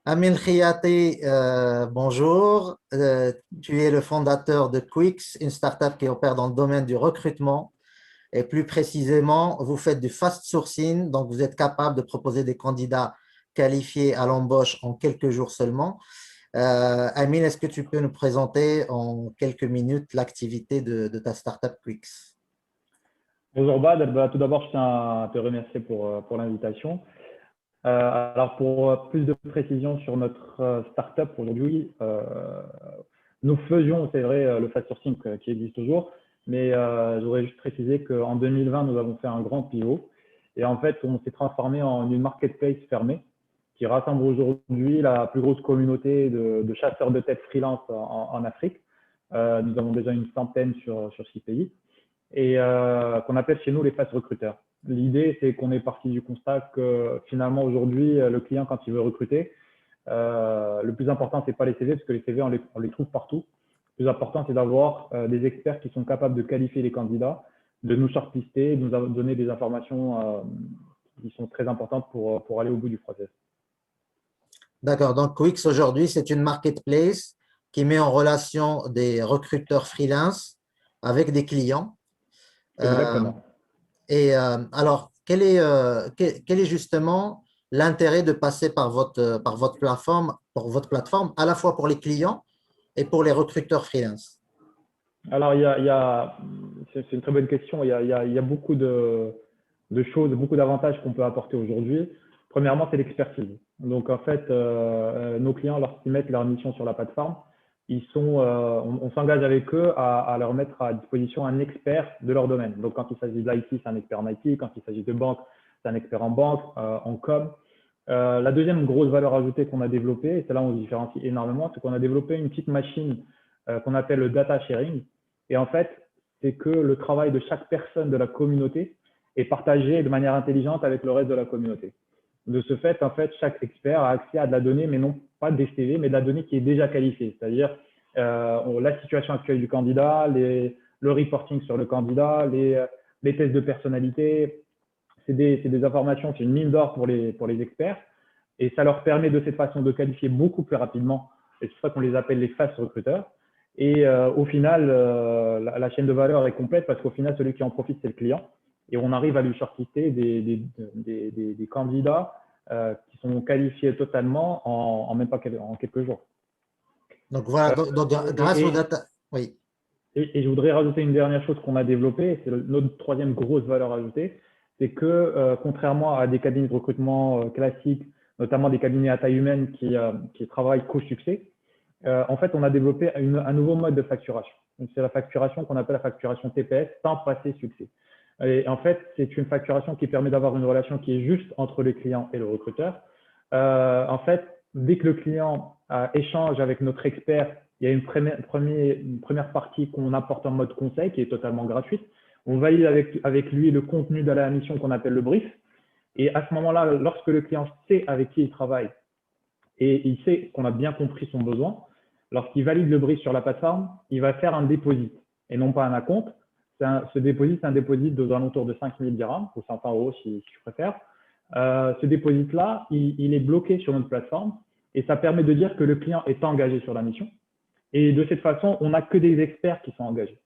Amin Khiyati, bonjour. Tu es le fondateur de Quix, une startup qui opère dans le domaine du recrutement. Et plus précisément, vous faites du fast sourcing, donc vous êtes capable de proposer des candidats qualifiés à l'embauche en quelques jours seulement. Amin, est-ce que tu peux nous présenter en quelques minutes l'activité de ta startup Quix? Bonjour Bad. Bah, tout d'abord, je tiens à te remercier pour l'invitation. Alors, pour plus de précision sur notre startup aujourd'hui, nous faisions, c'est vrai, le fast sourcing qui existe toujours, mais je voudrais juste préciser qu'en 2020, nous avons fait un grand pivot et en fait, on s'est transformé en une marketplace fermée qui rassemble aujourd'hui la plus grosse communauté de chasseurs de tête freelance en Afrique. Nous avons déjà une centaine sur 6 pays et qu'on appelle chez nous les fast recruteurs. L'idée, c'est qu'on est parti du constat que finalement, aujourd'hui, le client, quand il veut recruter, le plus important, c'est pas les CV, parce que les CV, on les trouve partout. Le plus important, c'est d'avoir des experts qui sont capables de qualifier les candidats, de nous shortlister, de nous donner des informations qui sont très importantes pour aller au bout du process. D'accord, donc Quix aujourd'hui, c'est une marketplace qui met en relation des recruteurs freelance avec des clients. Euh, Exactement. alors, quel est justement l'intérêt de passer par votre plateforme, à la fois pour les clients et pour les recruteurs freelance? Alors, c'est une très bonne question. Il y a beaucoup de choses, beaucoup d'avantages qu'on peut apporter aujourd'hui. Premièrement, c'est l'expertise. Donc, en fait, nos clients, lorsqu'ils mettent leur mission sur la plateforme, on s'engage avec eux à leur mettre à disposition un expert de leur domaine. Donc, quand il s'agit de l'IT, c'est un expert en IT. Quand il s'agit de banque, c'est un expert en banque, en com. La deuxième grosse valeur ajoutée qu'on a développée, et c'est là où on se différencie énormément, c'est qu'on a développé une petite machine qu'on appelle le data sharing. Et en fait, c'est que le travail de chaque personne de la communauté est partagé de manière intelligente avec le reste de la communauté. De ce fait, en fait, chaque expert a accès à de la donnée, mais non pas des CV, mais de la donnée qui est déjà qualifiée, c'est-à-dire la situation actuelle du candidat, le reporting sur le candidat, les tests de personnalité. C'est des informations, c'est une mine d'or pour les experts, et ça leur permet de cette façon de qualifier beaucoup plus rapidement. Et c'est pour ça qu'on les appelle les fast recruteurs. Et au final, la chaîne de valeur est complète parce qu'au final, celui qui en profite, c'est le client. Et on arrive à lui shortlister des candidats qui sont qualifiés totalement en même pas en quelques jours. Donc voilà, Euh, donc, grâce au et, data, oui, et je voudrais rajouter une dernière chose qu'on a développée, c'est notre troisième grosse valeur ajoutée, c'est que contrairement à des cabinets de recrutement classiques, notamment des cabinets à taille humaine qui travaillent qu'au succès, en fait, on a développé un nouveau mode de facturation. C'est la facturation qu'on appelle la facturation TPS, temps passé succès. Et en fait, c'est une facturation qui permet d'avoir une relation qui est juste entre le client et le recruteur. En fait, dès que le client échange avec notre expert, il y a une première partie qu'on apporte en mode conseil qui est totalement gratuite. On valide avec lui le contenu de la mission qu'on appelle le brief. Et à ce moment-là, lorsque le client sait avec qui il travaille et il sait qu'on a bien compris son besoin, lorsqu'il valide le brief sur la plateforme, il va faire un dépôt et non pas un acompte. Ce dépôt, c'est un dépôt de alentours de 5 000 dirhams ou 500 euros si je préfère. Ce dépôt-là, il est bloqué sur notre plateforme et ça permet de dire que le client est engagé sur la mission. Et de cette façon, on n'a que des experts qui sont engagés.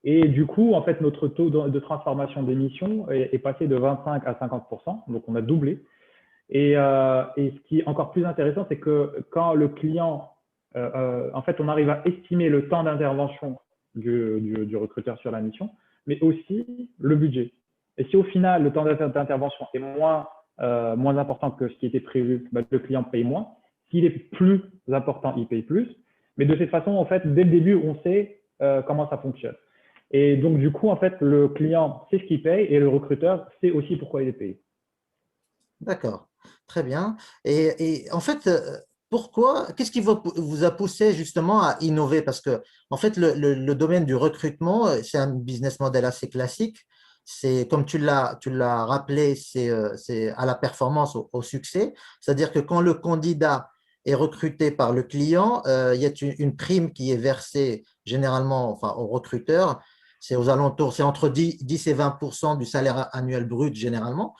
Et du coup, en fait, notre taux de transformation d'émissions est passé de 25 à 50%, donc on a doublé. Et ce qui est encore plus intéressant, c'est que quand le client, en fait, on arrive à estimer le temps d'intervention du recruteur sur la mission, mais aussi le budget. Et si au final, le temps d'intervention est moins important que ce qui était prévu, bah, le client paye moins. S'il est plus important, il paye plus. Mais de cette façon, en fait, dès le début, on sait comment ça fonctionne. Et donc, du coup, en fait, le client sait ce qu'il paye et le recruteur sait aussi pourquoi il est payé. d'accord, très bien. Et en fait, qu'est-ce qui vous a poussé justement à innover? Parce que, en fait, le domaine du recrutement, c'est un business model assez classique. C'est, comme tu l'as rappelé, c'est à la performance, au succès. C'est-à-dire que quand le candidat est recruté par le client, il y a une prime qui est versée généralement, enfin, au recruteur. C'est aux alentours, c'est entre 10 et 20% du salaire annuel brut généralement.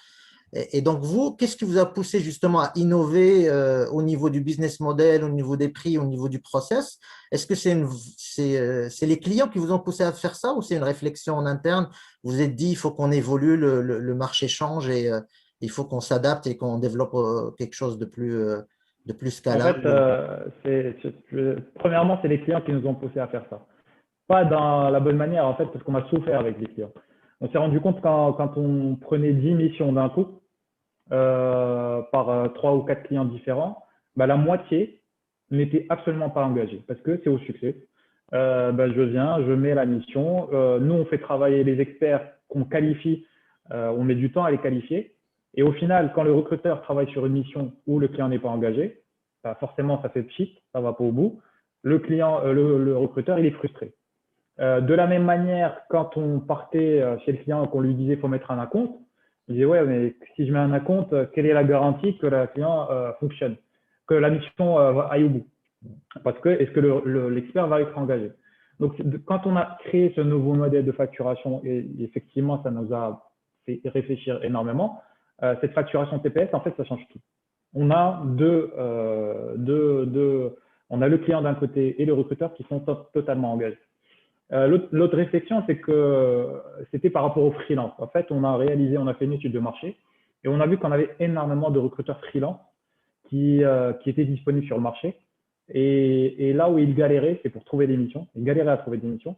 Et donc, vous, qu'est-ce qui vous a poussé justement à innover au niveau du business model, au niveau des prix, au niveau du process? Est-ce que c'est les clients qui vous ont poussé à faire ça ou c'est une réflexion en interne? Vous vous êtes dit, il faut qu'on évolue, le marché change et il faut qu'on s'adapte et qu'on développe quelque chose de plus En fait, scalable. premièrement, c'est les clients qui nous ont poussé à faire ça. Pas dans la bonne manière, en fait, parce qu'on a souffert avec les clients. On s'est rendu compte quand on prenait 10 missions d'un coup, par 3 ou 4 clients différents, bah, la moitié n'était absolument pas engagée parce que c'est au succès. Bah, je viens, je mets la mission. Nous, on fait travailler les experts qu'on qualifie. On met du temps à les qualifier. Et au final, quand le recruteur travaille sur une mission où le client n'est pas engagé, bah, forcément, ça fait pchit, ça va pas au bout. Le client, le recruteur, il est frustré. De la même manière, quand on partait chez le client et qu'on lui disait qu'il faut mettre un acompte, il disait ouais, mais si je mets un acompte, quelle est la garantie que le client fonctionne, que la mission aille au bout? Parce que est-ce que l'expert va être engagé? Donc, quand on a créé ce nouveau modèle de facturation, et effectivement, ça nous a fait réfléchir énormément, cette facturation TPS, en fait, ça change tout. On a on a le client d'un côté et le recruteur qui sont totalement engagés. L'autre réflexion, c'est que c'était par rapport au freelance. En fait, on a fait une étude de marché et on a vu qu'on avait énormément de recruteurs freelance qui étaient disponibles sur le marché. Et là où ils galéraient, c'est pour trouver des missions. Ils galéraient à trouver des missions.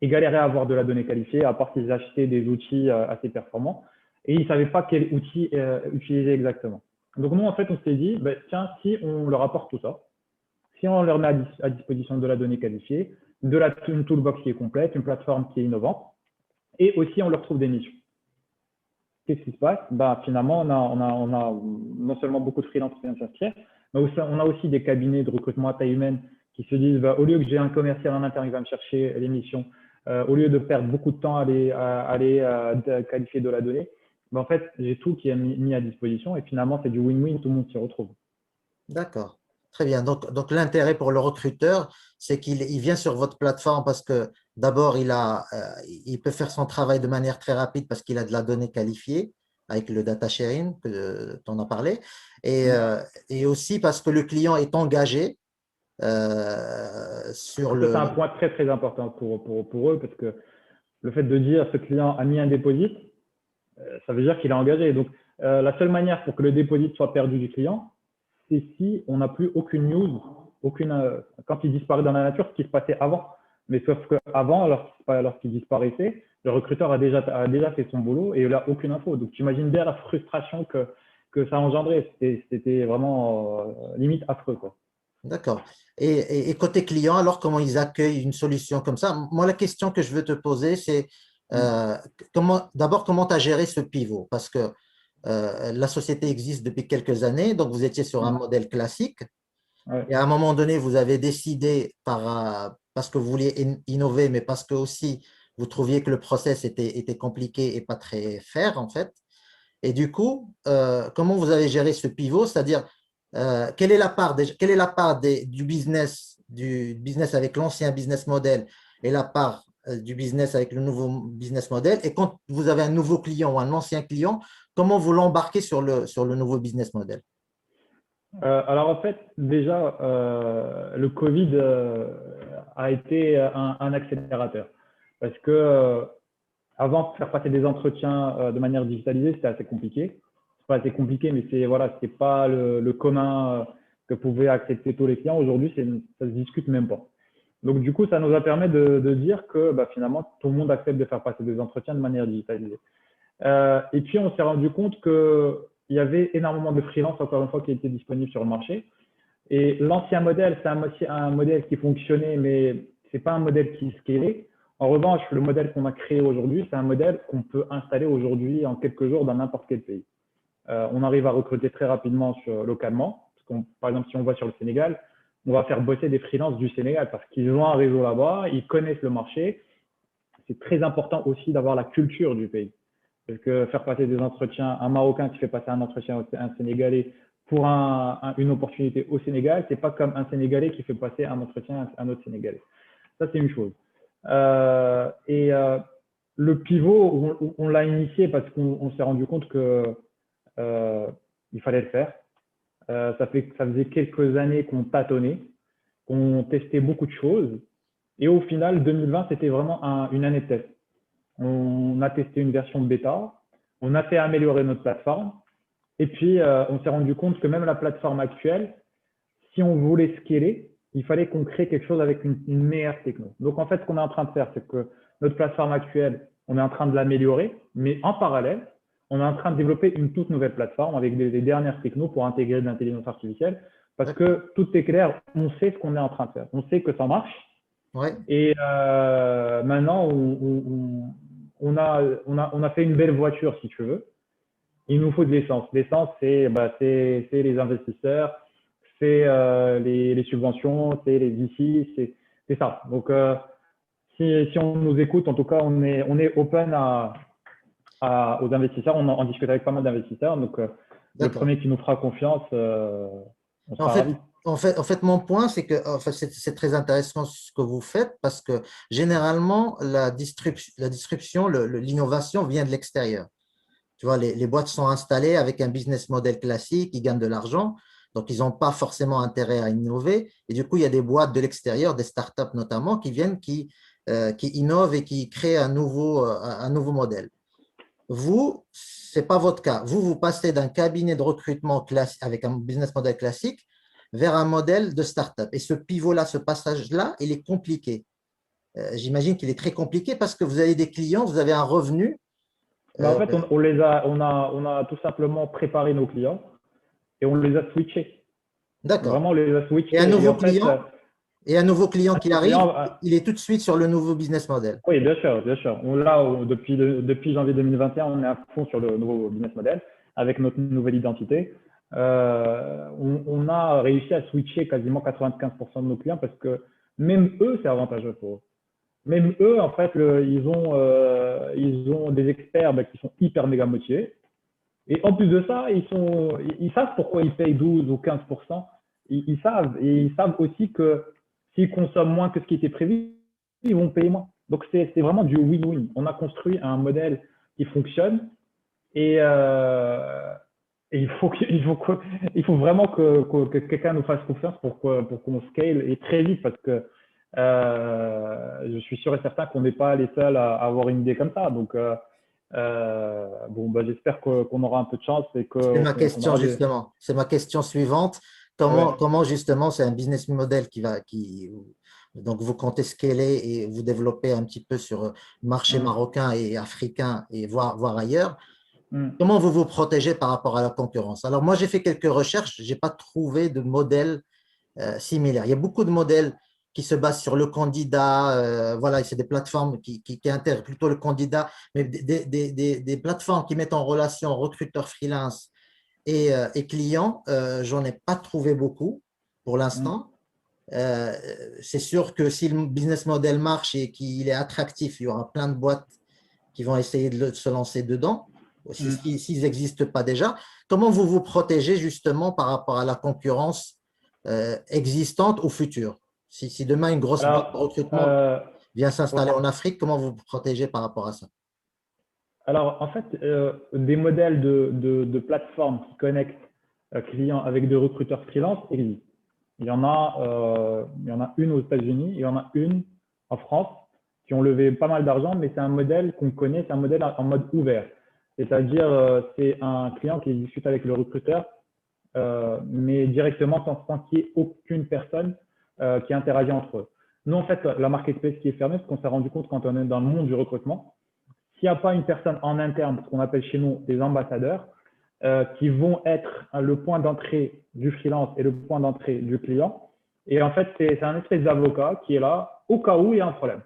Ils galéraient à avoir de la donnée qualifiée, à part qu'ils achetaient des outils assez performants. Et ils ne savaient pas quel outil utiliser exactement. Donc nous, en fait, on s'est dit, ben, tiens, si on leur apporte tout ça, si on leur met à disposition de la donnée qualifiée, une toolbox qui est complète, une plateforme qui est innovante, et aussi on leur trouve des missions. Qu'est-ce qui se passe? Bah, finalement, on a non seulement beaucoup de freelance qui viennent s'inscrire, mais aussi, on a aussi des cabinets de recrutement à taille humaine qui se disent, bah, au lieu que j'ai un commercial en interne qui va me chercher les missions, au lieu de perdre beaucoup de temps à aller qualifier de la donnée, bah, en fait, j'ai tout qui est mis à disposition et finalement, c'est du win-win, tout le monde s'y retrouve. D'accord, très bien. Donc l'intérêt pour le recruteur, c'est qu'il vient sur votre plateforme parce que d'abord, il peut faire son travail de manière très rapide parce qu'il a de la donnée qualifiée avec le data sharing que tu en as parlé, et aussi parce que le client est engagé sur Ça, c'est le… un point très, très important pour eux parce que le fait de dire ce client a mis un dépôt, ça veut dire qu'il est engagé. Donc, la seule manière pour que le dépôt soit perdu du client, c'est si on n'a plus aucune news, quand il disparaît dans la nature, ce qui se passait avant. Mais sauf qu'avant, lorsqu'il disparaissait, le recruteur a déjà fait son boulot et il n'a aucune info. Donc, tu imagines bien la frustration que ça a engendré. C'était vraiment limite affreux, quoi. D'accord. Et côté client, alors comment ils accueillent une solution comme ça? Moi, la question que je veux te poser, c'est euh, d'abord, comment tu as géré ce pivot? Parce que la société existe depuis quelques années, donc vous étiez sur un modèle classique. Ouais. Et à un moment donné, vous avez décidé parce que vous vouliez innover, mais parce que aussi vous trouviez que le process était compliqué et pas très fair, en fait. Et du coup, comment vous avez géré ce pivot? C'est-à-dire, quelle est la part du business avec l'ancien business model et la part du business avec le nouveau business model? Et quand vous avez un nouveau client ou un ancien client, comment vous l'embarquez sur le nouveau business model? Alors en fait, déjà, le Covid a été un accélérateur parce que avant, faire passer des entretiens de manière digitalisée, c'était assez compliqué. C'est pas assez compliqué, mais voilà, c'était pas le commun que pouvaient accepter tous les clients. Aujourd'hui, ça se discute même pas. Donc du coup, ça nous a permis de dire que bah, finalement, tout le monde accepte de faire passer des entretiens de manière digitalisée. Et puis, on s'est rendu compte qu'il y avait énormément de freelance, encore une fois, qui étaient disponibles sur le marché. Et l'ancien modèle, c'est un modèle qui fonctionnait, mais ce n'est pas un modèle qui scalait. En revanche, le modèle qu'on a créé aujourd'hui, c'est un modèle qu'on peut installer aujourd'hui en quelques jours dans n'importe quel pays. On arrive à recruter très rapidement localement. Par exemple, si on va sur le Sénégal, on va faire bosser des freelances du Sénégal parce qu'ils ont un réseau là-bas, ils connaissent le marché. C'est très important aussi d'avoir la culture du pays. Parce que faire passer des entretiens, un Marocain qui fait passer un entretien à un Sénégalais pour une opportunité au Sénégal, c'est pas comme un Sénégalais qui fait passer un entretien à un autre Sénégalais. Ça, c'est une chose. Et le pivot, on l'a initié parce qu'on s'est rendu compte que il fallait le faire. Ça faisait quelques années qu'on tâtonnait, qu'on testait beaucoup de choses. Et au final, 2020, c'était vraiment une année de test. On a testé une version de bêta, on a fait améliorer notre plateforme. Et puis, on s'est rendu compte que même la plateforme actuelle, si on voulait scaler, il fallait qu'on crée quelque chose avec une meilleure techno. Donc, en fait, ce qu'on est en train de faire, c'est que notre plateforme actuelle, on est en train de l'améliorer, mais en parallèle, on est en train de développer une toute nouvelle plateforme avec des dernières technos pour intégrer de l'intelligence artificielle, parce D'accord. que tout est clair, on sait ce qu'on est en train de faire. On sait que ça marche, Ouais. et maintenant, on a fait une belle voiture, si tu veux. Il nous faut de l'essence. L'essence, c'est les investisseurs, c'est les subventions, c'est les VC, c'est ça. Donc, si on nous écoute, en tout cas, on est open aux investisseurs. On discute avec pas mal d'investisseurs. Donc, le D'accord. premier qui nous fera confiance, on En sera fait, ravis. mon point, c'est que enfin, c'est très intéressant ce que vous faites parce que généralement, la disruption, l'innovation vient de l'extérieur. Tu vois, les boîtes sont installées avec un business model classique, ils gagnent de l'argent, donc ils n'ont pas forcément intérêt à innover. Et du coup, il y a des boîtes de l'extérieur, des startups notamment, qui viennent, qui innovent et qui créent un nouveau modèle. Vous, ce n'est pas votre cas. Vous passez d'un cabinet de recrutement classique, avec un business model classique vers un modèle de startup. Et ce pivot-là, ce passage-là, il est compliqué. J'imagine qu'il est très compliqué parce que vous avez des clients, vous avez un revenu. Ben, en euh, fait, on a tout simplement préparé nos clients et on les a switchés. d'accord. Vraiment, on les a Et un switchés. Et nouveau en fait, client, et un nouveau client qui nos arrive, clients, il est tout de suite sur le nouveau business model. oui, bien sûr, bien sûr. Depuis janvier 2021, on est à fond sur le nouveau business model avec notre nouvelle identité. On a réussi à switcher quasiment 95% de nos clients parce que même eux, c'est avantageux pour eux. Même eux, en fait, ils ont des experts qui sont hyper méga motivés. Et en plus de ça, ils savent pourquoi ils payent 12 ou 15%. Ils savent. Et ils savent aussi que s'ils consomment moins que ce qui était prévu, ils vont payer moins. Donc, c'est vraiment du win-win. On a construit un modèle qui fonctionne et, et il faut vraiment que quelqu'un nous fasse confiance pour qu'on scale et très vite parce que je suis sûr et certain qu'on n'est pas les seuls à avoir une idée comme ça. Donc, bon, bah, j'espère qu'on aura un peu de chance et C'est ma qu'on question aura des. justement. C'est ma question suivante. Ouais. Comment justement, c'est un business model donc vous comptez scaler et vous développer un petit peu sur le marché Hum, marocain et africain et voir ailleurs. hum. Comment vous vous protégez par rapport à la concurrence? Alors moi, j'ai fait quelques recherches, j'ai pas trouvé de modèle similaire. Il y a beaucoup de modèles qui se basent sur le candidat. Voilà, c'est des plateformes qui intègrent plutôt le candidat, mais des plateformes qui mettent en relation recruteurs freelance et clients, j'en ai pas trouvé beaucoup pour Hum, l'instant. Euh, c'est sûr que si le business model marche et qu'il est attractif, il y aura plein de boîtes qui vont essayer de se lancer dedans, hum. s'ils n'existent pas déjà. Comment vous vous protégez justement par rapport à la concurrence existante ou future? Si demain une grosse boîte de Alors, recrutement vient ouais. s'installer en Afrique, comment vous vous protégez par rapport à ça? Alors, en fait, des modèles de plateformes qui connectent clients avec des recruteurs freelance existent. Il y en a une aux États-Unis, il y en a une en France qui ont levé pas mal d'argent, mais c'est un modèle qu'on connaît, c'est un modèle en mode ouvert. C'est-à-dire, c'est un client qui discute avec le recruteur, mais directement sans qu'il y ait aucune personne qui interagit entre eux. Nous, en fait, la marketplace qui est fermée, parce qu'on s'est rendu compte quand on est dans le monde du recrutement, s'il n'y a pas une personne en interne, ce qu'on appelle chez nous des ambassadeurs, qui vont être le point d'entrée du freelance et le point d'entrée du client. Et en fait, c'est un espèce d'avocat qui est là au cas où il y a un problème.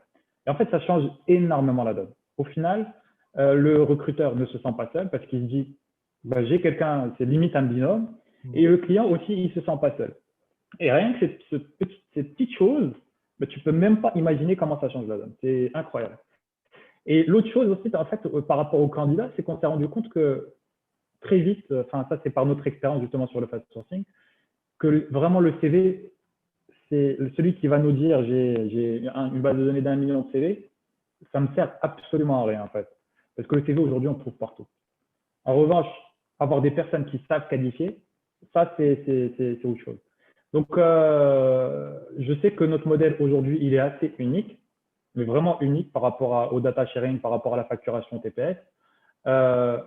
Et en fait, ça change énormément la donne. Au final, le recruteur ne se sent pas seul parce qu'il se dit, bah, j'ai quelqu'un, c'est limite un binôme. Et le client aussi, il ne se sent pas seul. Et rien que ces petites choses, bah, tu ne peux même pas imaginer comment ça change la donne. C'est incroyable. Et l'autre chose aussi, en fait, par rapport aux candidats, c'est qu'on s'est rendu compte que très vite, enfin ça c'est par notre expérience justement sur le fast sourcing, que vraiment le CV, c'est celui qui va nous dire j'ai une base de données d'1 million de CV, ça me sert absolument à rien en fait. Parce que le CV aujourd'hui on le trouve partout. En revanche, avoir des personnes qui savent qualifier, ça, c'est autre chose. Donc, je sais que notre modèle aujourd'hui, il est assez unique, mais vraiment unique par rapport au data sharing, par rapport à la facturation TPS. Euh,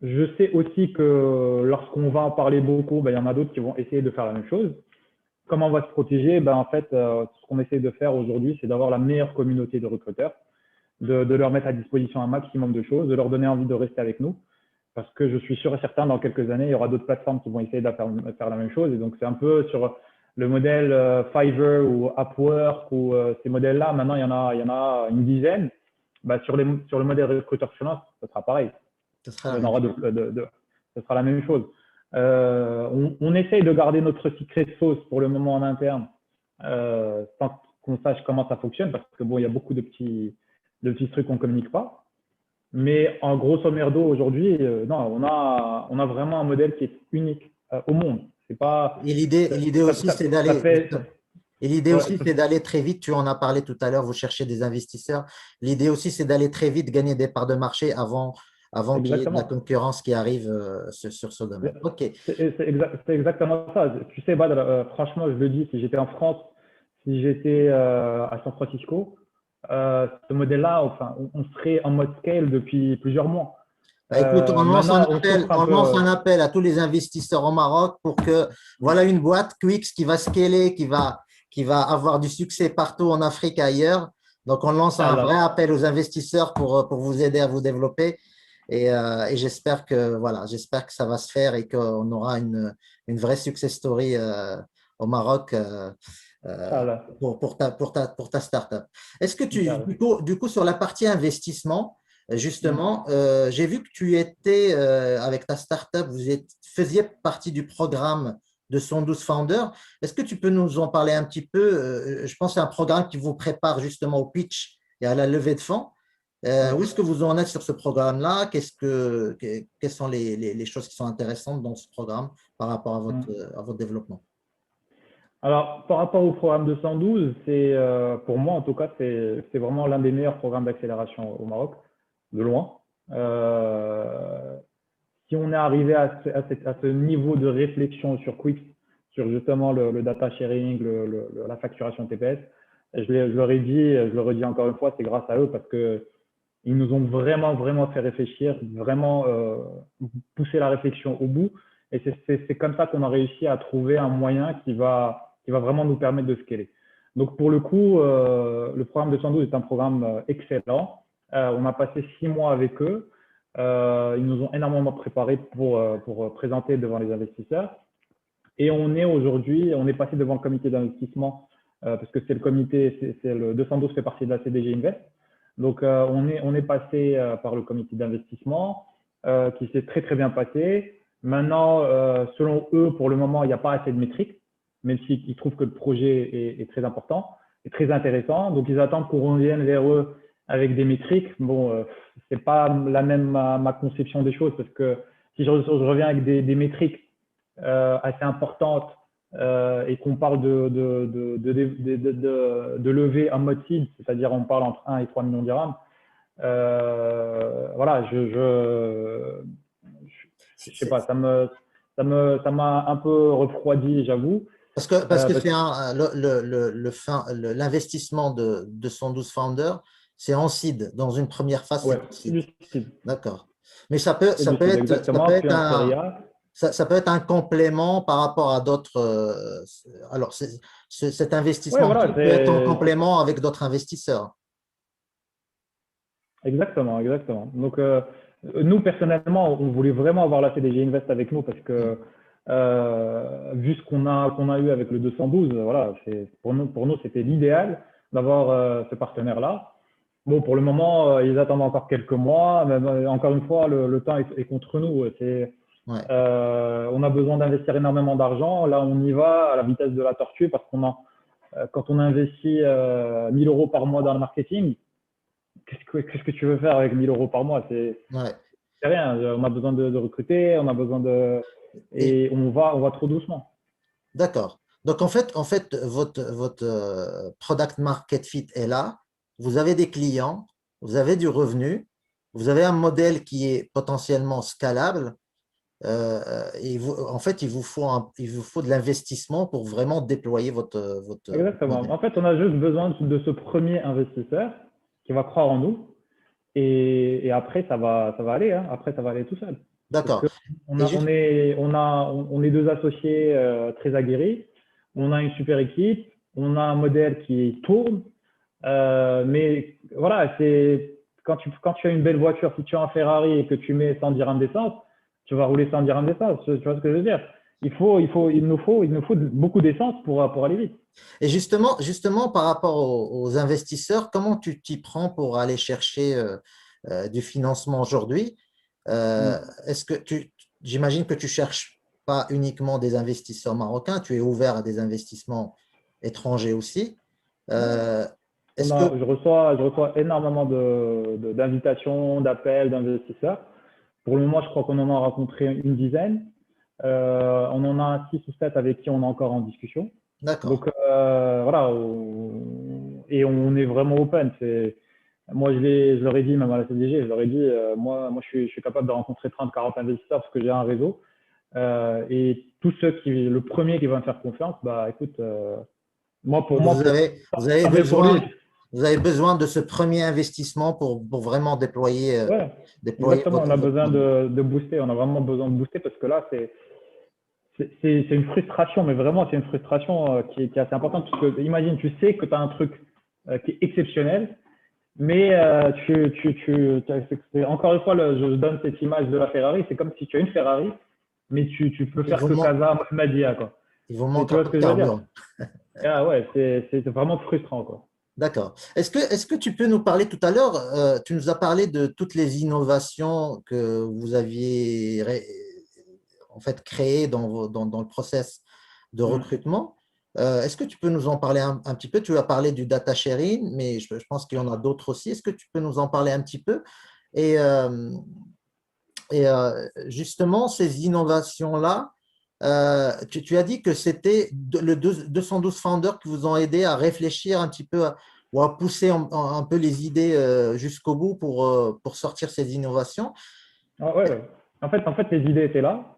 je sais aussi que lorsqu'on va en parler beaucoup, ben, il y en a d'autres qui vont essayer de faire la même chose. Comment on va se protéger? Ben, en fait, ce qu'on essaie de faire aujourd'hui, c'est d'avoir la meilleure communauté de recruteurs, de leur mettre à disposition un maximum de choses, de leur donner envie de rester avec nous. Parce que je suis sûr et certain, dans quelques années, il y aura d'autres plateformes qui vont essayer de faire la même chose. Et donc, c'est un peu sur le modèle Fiverr ou Upwork ou ces modèles-là. Maintenant, il y en a une dizaine. Bah, sur le modèle recruteur freelance, ce sera pareil. Ce sera Il la y en même aura chose. ce sera la même chose. On essaye de garder notre secret sauce pour le moment en interne, sans qu'on sache comment ça fonctionne, parce que bon, il y a beaucoup de petits trucs qu'on ne communique pas. Mais en grosso merdo, aujourd'hui, non, on a vraiment un modèle qui est unique au monde. C'est pas, Et l'idée ça, aussi, c'est ça d'aller, fait, et l'idée ouais, aussi, c'est d'aller très vite. Tu en as parlé tout à l'heure, vous cherchez des investisseurs. L'idée aussi, c'est d'aller très vite, gagner des parts de marché avant qu'il y ait de la exactement. concurrence qui arrive sur ce domaine. OK. C'est exactement ça. Tu sais, Badr, franchement, je le dis, si j'étais en France, si j'étais à San Francisco, ce modèle-là, enfin, on serait en mode scale depuis plusieurs mois. Bah, écoute, Maintenant, on souffre un on lance peu. un appel à tous les investisseurs au Maroc pour que, voilà une boîte, Quix, qui va scaler, qui va avoir du succès partout en Afrique et ailleurs. Donc, on lance un vrai Inch'Allah. appel aux investisseurs pour vous aider à vous développer. Et j'espère que, voilà, j'espère que ça va se faire et qu'on aura une vraie success story au Maroc Inch'Allah. pour ta startup. Est-ce que Inch'Allah. du coup, sur la partie investissement, Hmm. justement, j'ai vu que tu étais avec ta startup, faisiez partie du programme de 112 Founders. Est-ce que tu peux nous en parler un petit peu? Je pense que c'est un programme qui vous prépare justement au pitch et à la levée de fonds. Où Ouais. est-ce que vous en êtes sur ce programme-là? Quelles sont les choses qui sont intéressantes dans ce programme par rapport Hmm. à votre développement? Alors, par rapport au programme 212, pour moi en tout cas, c'est vraiment l'un des meilleurs programmes d'accélération au Maroc, de loin. Euh, Si on est arrivé à ce niveau de réflexion sur Quix, sur justement le data sharing, la facturation TPS, je leur ai dit, je le redis encore une fois, c'est grâce à eux parce que ils nous ont vraiment fait réfléchir, vraiment pousser la réflexion au bout. Et c'est comme ça qu'on a réussi à trouver un moyen qui va vraiment nous permettre de scaler. Donc pour le coup, le programme 212 est un programme excellent. On a passé 6 mois avec eux. Ils nous ont énormément préparé pour présenter devant les investisseurs. Et on est passé devant le comité d'investissement parce que c'est le comité, c'est le 212 fait partie de la CDG Invest. Donc, on est passé par le comité d'investissement qui s'est très bien passé. Maintenant, selon eux, pour le moment, il n'y a pas assez de métriques, même s'ils trouvent que le projet est très important et très intéressant. Donc, ils attendent qu'on revienne vers eux avec des métriques. Bon, c'est pas la même ma conception des choses parce que si je reviens avec des métriques assez importantes et qu'on parle de lever un mode seed, c'est-à-dire on parle entre 1 et 3 millions de dirhams, voilà, je sais pas, ça m'a un peu refroidi, j'avoue. Parce que Parce c'est l'investissement de 112 Founders, c'est en seed. Dans une première phase, ouais, c'est en c'est seed. du seed. D'accord. Mais C'est du seed, ça peut exactement. Puis être un série A. ça peut être un complément par rapport à d'autres. Alors, cet Ouais, investissement en voilà, seed peut être en complément avec d'autres investisseurs. exactement. Donc, nous, personnellement, on voulait vraiment avoir la CDG Invest avec nous parce Hmm. que, vu ce qu'on a eu avec le 212, voilà, pour nous c'était l'idéal d'avoir ce partenaire-là. Bon, pour le moment, ils attendent encore quelques mois. Mais, encore une fois, le temps est contre nous. Ouais. On a besoin d'investir énormément d'argent. Là, on y va à la vitesse de la tortue parce quand on investit 1000 euros par mois dans le marketing, qu'est-ce que tu veux faire avec 1000 euros par mois? Ouais. C'est rien. On a besoin de recruter, on a besoin de. Et, Et on va trop doucement. d'accord. Donc, en fait votre product market fit est là. Vous avez des clients, vous avez du revenu, vous avez un modèle qui est potentiellement scalable. En fait, il vous faut de l'investissement pour vraiment déployer votre Exactement. modèle. En fait, on a juste besoin de ce premier investisseur qui va croire en nous. Et après, ça va aller, hein. Après, ça va aller tout seul. Parce D'accord. que Et juste, on est deux associés très aguerris. On a une super équipe. On a un modèle qui tourne. Mais voilà, c'est quand tu as une belle voiture, si tu as un Ferrari et que tu mets 100 dirhams d'essence, tu vas rouler 100 dirhams d'essence. Tu vois ce que je veux dire? Il nous faut beaucoup d'essence pour aller vite. justement, par rapport aux investisseurs, comment tu t'y prends pour aller chercher du financement aujourd'hui? Mm. Euh, est-ce que j'imagine que tu cherches pas uniquement des investisseurs marocains, tu es ouvert à des investissements étrangers aussi. Ouais. Euh, est-ce que, Je reçois énormément d'invitations, d'appels, d'investisseurs. Pour le moment, je crois qu'on en a rencontré une dizaine. On en a 6 ou 7 avec qui on est encore en discussion. d'accord, Donc voilà, et on est vraiment open. Moi, je leur ai dit, même à la CDG, je leur ai dit, moi je suis capable de rencontrer 30, 40 investisseurs parce que j'ai un réseau. Et tous ceux le premier qui va me faire confiance, bah écoute, moi, vous avez tant mieux pour lui. vous avez besoin de ce premier investissement pour vraiment Ouais, déployer exactement. On a votre besoin modèle. de booster. On a vraiment besoin de booster parce que là, c'est une frustration, mais vraiment, c'est une frustration qui est assez importante. Parce que, imagine, tu sais que tu as un truc qui est exceptionnel, mais encore une fois, je donne cette image de la Ferrari. C'est comme si tu as une Ferrari, mais tu peux Il faire vous que manque, Casa, Madia, quoi. il vous Et manque tu un vois ce peu de que je veux dire? carburant. Ah ouais, c'est vraiment frustrant, quoi. D'accord. Est-ce que tu peux nous parler tout à l'heure, tu nous as parlé de toutes les innovations que vous aviez en fait créées dans le process de Mm. recrutement. Est-ce que tu peux nous en parler un petit peu? Tu as parlé du data sharing, mais je pense qu'il y en a d'autres aussi. Est-ce que tu peux nous en parler un petit peu? Et, justement, ces innovations-là, tu as dit que c'était le 212 Founders qui vous ont aidé à réfléchir un petit peu ou à pousser un peu les idées jusqu'au bout pour sortir ces innovations. Ah ouais, ouais. En fait, les idées étaient là.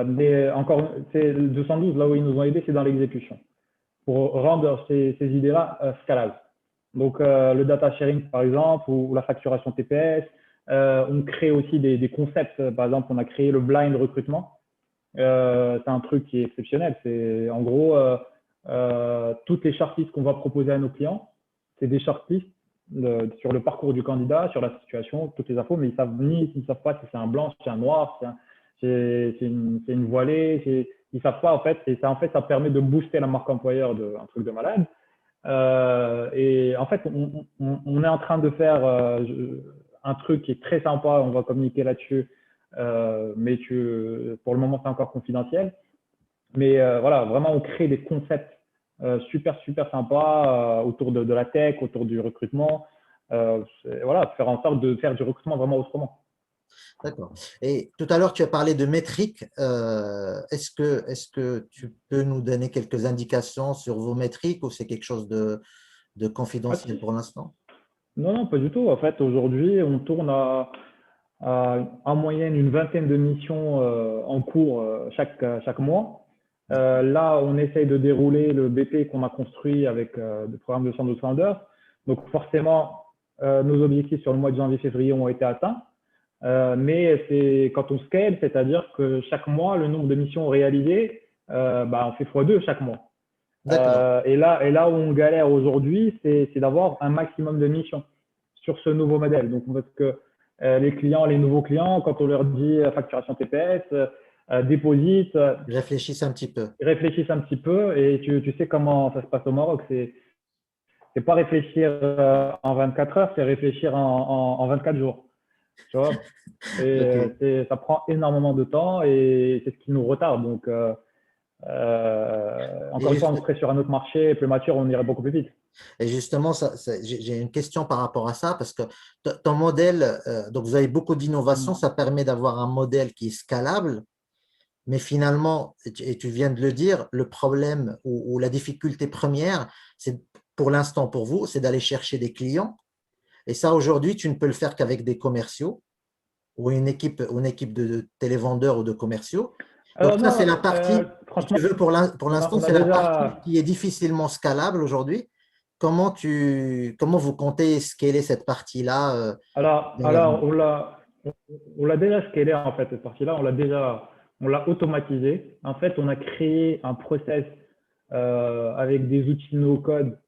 Mais encore, c'est le 212, là où ils nous ont aidés, c'est dans l'exécution. Pour rendre ces idées-là scalables. Donc, le data sharing, par exemple, ou la facturation TPS. On crée aussi des concepts. Par exemple, on a créé le blind recrutement. C'est un truc qui est exceptionnel. C'est en gros toutes les shortlists qu'on va proposer à nos clients. C'est des shortlists sur le parcours du candidat, sur la situation, toutes les infos, mais ils savent pas si c'est un blanc, si c'est un noir, si c'est une voilée. Ils savent pas en fait. Et ça, en fait, ça permet de booster la marque employeur un truc de malade. Et en fait, on est en train de faire un truc qui est très sympa. On va communiquer là-dessus, mais pour le moment, c'est encore confidentiel. Mais voilà, vraiment, on crée des concepts super sympas autour de la tech, autour du recrutement. Voilà, faire en sorte de faire du recrutement vraiment autrement. D'accord. Et tout à l'heure, tu as parlé de métriques. Est-ce que tu peux nous donner quelques indications sur vos métriques ou c'est quelque chose de Pas de confidentiel souci. pour l'instant? Non, non, pas du tout. En fait, aujourd'hui, on tourne en moyenne une vingtaine de missions en cours chaque mois. Là, on essaye de dérouler le BP qu'on a construit avec le programme de 112 Founders. Donc, forcément, nos objectifs sur le mois de janvier-février ont été atteints. Mais c'est quand on scale, c'est-à-dire que chaque mois, le nombre de missions réalisées, bah, on fait x2 chaque mois. D'accord. Et là où on galère aujourd'hui, c'est d'avoir un maximum de missions sur ce nouveau modèle. Donc, parce que les nouveaux clients, quand on leur dit facturation TPS, déposite, Réfléchissez un petit peu. ils réfléchissent un petit peu et tu sais comment ça se passe au Maroc. C'est pas réfléchir en 24 heures, c'est réfléchir en 24 jours. Tu vois? Et Ok. ça prend énormément de temps et c'est ce qui nous retarde. Donc, Et encore une fois, on juste, serait sur un autre marché plus mature, on irait beaucoup plus vite. Et justement, j'ai une question par rapport à ça, parce que ton modèle, donc vous avez beaucoup d'innovation, Mm. ça permet d'avoir un modèle qui est scalable, mais finalement, et tu viens de le dire, le problème ou la difficulté première, c'est pour l'instant pour vous, c'est d'aller chercher des clients. Et ça, aujourd'hui, tu ne peux le faire qu'avec des commerciaux. ou une équipe de télévendeurs ou de commerciaux. Donc Alors ça, c'est non, la partie, si tu franchement, veux, pour l'instant, on a c'est la partie déjà. qui est difficilement scalable aujourd'hui. Comment vous comptez scaler cette partie-là dans Alors l'avenir? on l'a déjà scalé en fait cette partie-là, on l'a automatisé. En fait, on a créé un process avec des outils no-code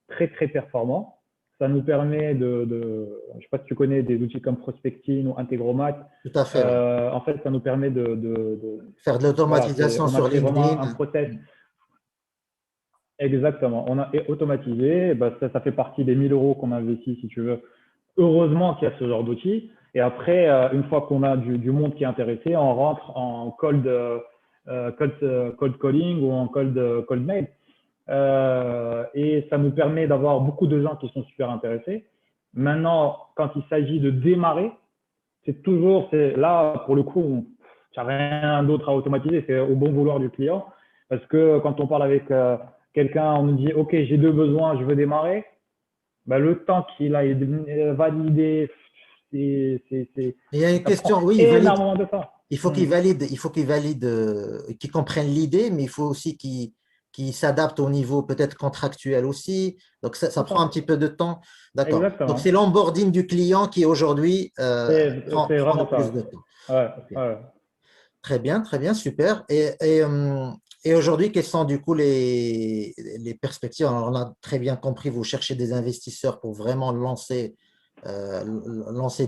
très très performants. Ça nous permet je sais pas si tu connais des outils comme Prospecting ou Integromat. Tout à fait, ouais. En fait, ça nous permet Faire de voilà, l'automatisation on a sur créé vraiment un LinkedIn. process. Exactement. On a automatisé. Bah, ça fait partie des 1000 € qu'on investit, si tu veux. Heureusement qu'il y a ce genre d'outils. Et après, une fois qu'on a du monde qui est intéressé, on rentre en cold calling ou en cold mail. Et ça nous permet d'avoir beaucoup de gens qui sont super intéressés. Maintenant, quand il s'agit de démarrer, c'est là, pour le coup, tu n'as rien d'autre à automatiser. C'est au bon vouloir du client. Parce que quand on parle avec quelqu'un, on nous dit, OK, j'ai deux besoins, je veux démarrer. Bah, le temps qu'il aille valider, Il y a une ça prend question, oui, énormément de temps. il faut qu'il valide, qu'il comprenne l'idée, mais il faut aussi qu'il s'adapte au niveau peut-être contractuel aussi. Donc, ça C'est prend un ça. petit peu de temps. D'accord. Donc, c'est Exactement. l'onboarding du client qui aujourd'hui C'est prend le vraiment plus ça. de temps. Ouais, Ok. ouais. Très bien, super. Et aujourd'hui, quelles sont du coup les perspectives? Alors, on a très bien compris, vous cherchez des investisseurs pour vraiment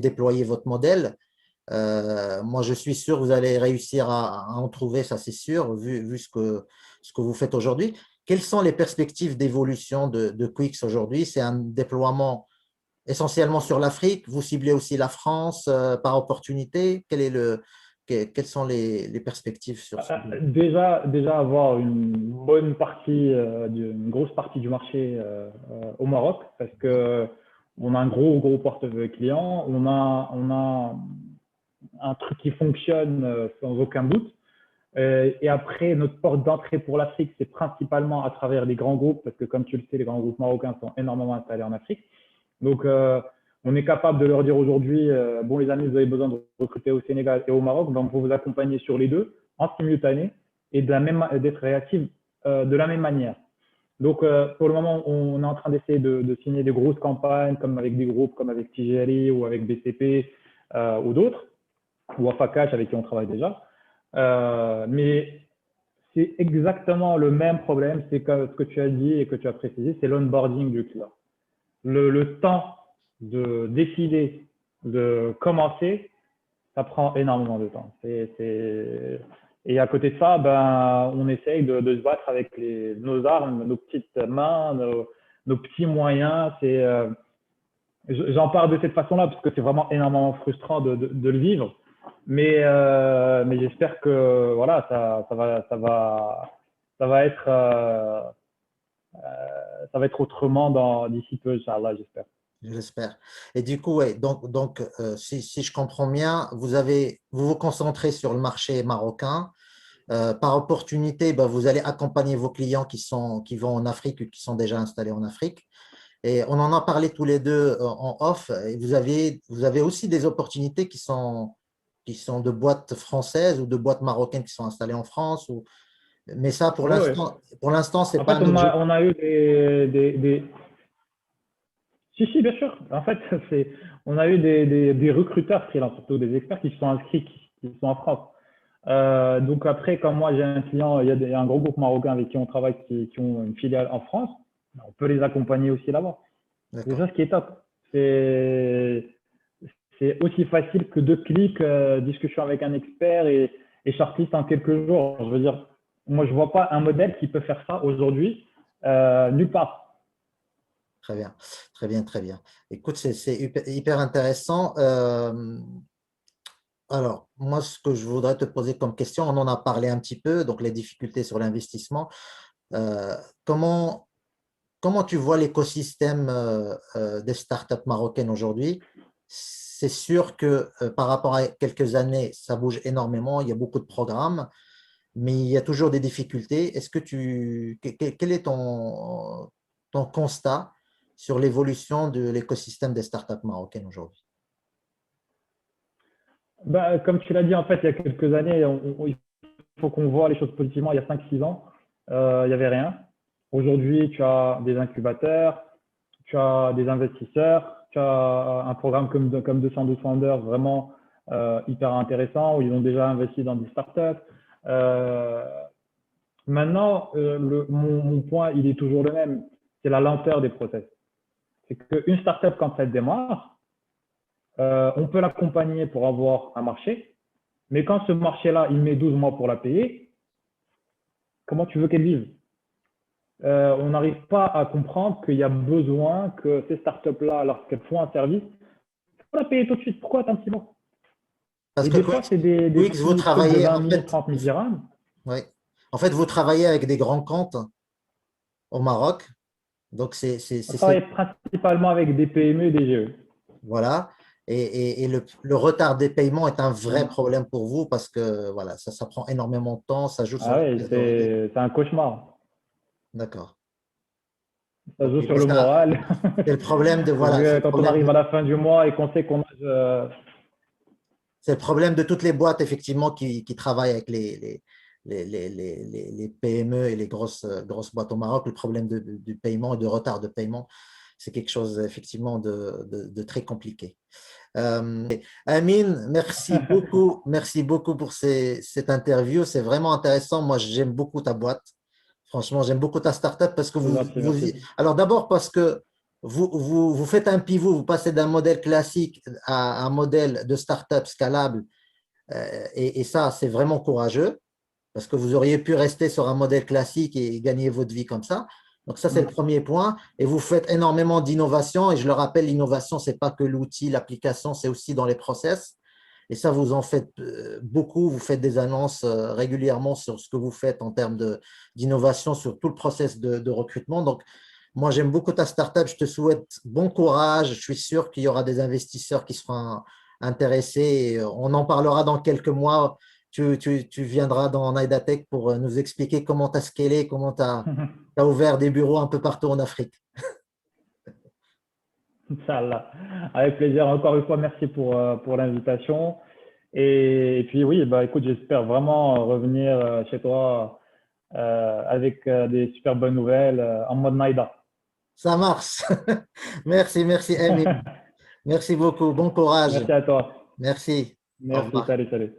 déployer votre modèle. Moi, je suis sûr que vous allez réussir à en trouver, ça c'est sûr, vu ce que vous faites aujourd'hui. Quelles sont les perspectives d'évolution de Quix aujourd'hui? C'est un déploiement essentiellement sur l'Afrique. Vous ciblez aussi la France par opportunité. Quelles sont les perspectives sur ce? Déjà avoir une bonne partie, une grosse partie du marché au Maroc, parce que on a un gros portefeuille client, on a un truc qui fonctionne sans aucun doute. Et après, notre porte d'entrée pour l'Afrique, c'est principalement à travers les grands groupes, parce que comme tu le sais, les grands groupes marocains sont énormément installés en Afrique. Donc, on est capable de leur dire aujourd'hui, bon les amis, vous avez besoin de recruter au Sénégal et au Maroc, donc on vous accompagner sur les deux en simultané et d'être réactifs de la même manière. Donc, pour le moment, on est en train d'essayer de signer des grosses campagnes, comme avec des groupes comme avec Tijeri ou avec BCP ou d'autres, ou Afakash avec qui on travaille déjà. Mais c'est exactement le même problème, c'est ce que tu as dit et que tu as précisé, c'est l'onboarding du client. Le temps de décider de commencer, ça prend énormément de temps. Et à côté de ça, ben, on essaye de se battre avec nos armes, nos petites mains, nos petits moyens. J'en parle de cette façon-là parce que c'est vraiment énormément frustrant de le vivre. Mais j'espère que voilà, ça va être autrement d'ici peu, Inch'Allah, j'espère. J'espère. Et du coup, ouais, si je comprends bien, vous vous concentrez sur le marché marocain. Par opportunité, ben, vous allez accompagner vos clients qui vont en Afrique ou qui sont déjà installés en Afrique. Et on en a parlé tous les deux en off. Et vous avez aussi des opportunités qui sont de boîtes françaises ou de boîtes marocaines qui sont installées en France. Mais ça, Ouais, ouais. pour l'instant, c'est En pas fait, un objet. on a eu Si, si, bien sûr. En fait, on a eu des recruteurs freelance, surtout des experts qui se sont inscrits, qui sont en France. Donc après, comme moi j'ai un client, il y a un gros groupe marocain avec qui on travaille qui ont une filiale en France, on peut les accompagner aussi là-bas. C'est D'accord. ça ce qui est top. C'est c'est aussi facile que deux clics, discussion avec un expert et shortlist en quelques jours. Je veux dire, moi je vois pas un modèle qui peut faire ça aujourd'hui nulle part. Très bien. Très bien, très bien. Écoute, c'est hyper intéressant. Alors, moi, ce que je voudrais te poser comme question, on en a parlé un petit peu, donc les difficultés sur l'investissement. Euh, comment, comment tu vois l'écosystème des startups marocaines aujourd'hui? C'est sûr que par rapport à quelques années, ça bouge énormément, il y a beaucoup de programmes, mais il y a toujours des difficultés. Quel est ton constat sur l'évolution de l'écosystème des startups marocaines aujourd'hui? Bah, comme tu l'as dit, en fait, il y a quelques années, il faut qu'on voit les choses positivement. Il y a 5 6 ans, il n'y avait rien. Aujourd'hui, tu as des incubateurs, tu as des investisseurs, tu as un programme comme 200 Founders vraiment hyper intéressant où ils ont déjà investi dans des startups. Euh, Maintenant, mon point, il est toujours le même. C'est la lenteur des process. C'est qu'une startup, quand elle démarre, on peut l'accompagner pour avoir un marché, mais quand ce marché-là, il met 12 mois pour la payer, comment tu veux qu'elle vive? On n'arrive pas à comprendre qu'il y a besoin que ces startups-là, lorsqu'elles font un service, il faut la payer tout de suite. Pourquoi attendre 6 mois? Parce Et que des fois, c'est des Quix, vous petits trucs de travaillez, 20 en 000, fait, 30 000 dirhams. ouais. En fait, vous travaillez avec des grands comptes au Maroc. Donc, On travaille principalement avec des PME et des GE. voilà. Et le retard des paiements est un vrai problème pour vous parce que voilà, ça prend énormément de temps, ça joue sur Ah la oui, trésorerie. c'est un cauchemar. D'accord. Ça Ok. joue sur Mais le ça, moral. c'est le problème de, voilà, c'est le Quand on problème arrive de, à la fin du mois et qu'on sait qu'on a. c'est le problème de toutes les boîtes, effectivement, qui travaillent avec les PME et les grosses boîtes au Maroc. Le problème du paiement et de retard de paiement, c'est quelque chose, effectivement, de très compliqué. Amine, merci beaucoup pour cette interview. C'est vraiment intéressant. Moi, j'aime beaucoup ta boîte. Franchement, j'aime beaucoup ta startup parce que C'est gentil, merci. alors d'abord parce que vous faites un pivot, vous passez d'un modèle classique à un modèle de startup scalable. Et ça, c'est vraiment courageux parce que vous auriez pu rester sur un modèle classique et gagner votre vie comme ça. Donc ça, c'est le premier point. Et vous faites énormément d'innovation. Et je le rappelle, l'innovation, c'est pas que l'outil, l'application, c'est aussi dans les process. Et ça, vous en faites beaucoup. Vous faites des annonces régulièrement sur ce que vous faites en termes d'innovation sur tout le process de recrutement. Donc, moi, j'aime beaucoup ta startup. Je te souhaite bon courage. Je suis sûr qu'il y aura des investisseurs qui seront intéressés. Et on en parlera dans quelques mois. Tu viendras dans Naidatech pour nous expliquer comment tu as scalé, comment tu as ouvert des bureaux un peu partout en Afrique. Inch'Allah. Avec plaisir. Encore une fois, merci pour l'invitation. Et puis oui, bah, écoute, j'espère vraiment revenir chez toi avec des super bonnes nouvelles en mode Naïda. Ça marche. Merci, Amy. Merci beaucoup. Bon courage. Merci à toi. Merci. Au Merci, revoir. salut, salut.